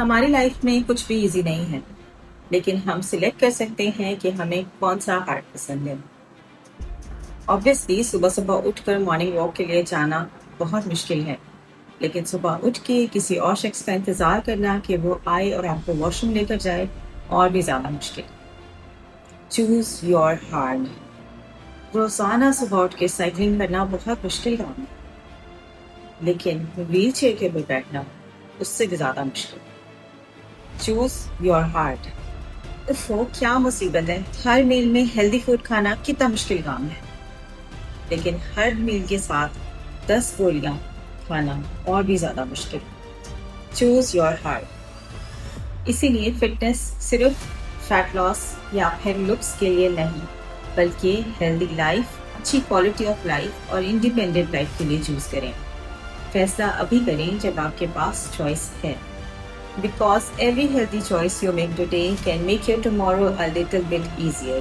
ہماری لائف میں کچھ بھی ایزی نہیں ہے، لیکن ہم سلیکٹ کر سکتے ہیں کہ ہمیں کون سا ہارڈ پسند ہے۔ آبویسلی صبح صبح اٹھ کر مارننگ واک کے لیے جانا بہت مشکل ہے، لیکن صبح اٹھ کے کسی اور شخص کا انتظار کرنا کہ وہ آئے اور آپ کو واش روم لے کر جائے اور بھی زیادہ مشکل۔ Choose your hard. روزانہ صبح اٹھ کے سائیکلنگ کرنا بہت مشکل کام ہے، لیکن ویل چیئر کے اوپر بیٹھنا اس سے بھی زیادہ مشکل۔ Choose your heart. کیا مصیبت ہے، ہر میل میں ہیلدی فوڈ کھانا کتنا مشکل کام ہے، لیکن ہر میل کے ساتھ 10 گولیاں کھانا اور بھی زیادہ مشکل۔ Choose your heart. اسی لیے فٹنس صرف فیٹ لاس یا پھر لکس کے لیے نہیں، بلکہ ہیلدی لائف، اچھی کوالٹی آف لائف اور انڈیپینڈنٹ لائف کے لیے چوز کریں۔ فیصلہ ابھی کریں جب آپ کے پاس چوائس ہے، because every healthy choice you make today can make your tomorrow a little bit easier.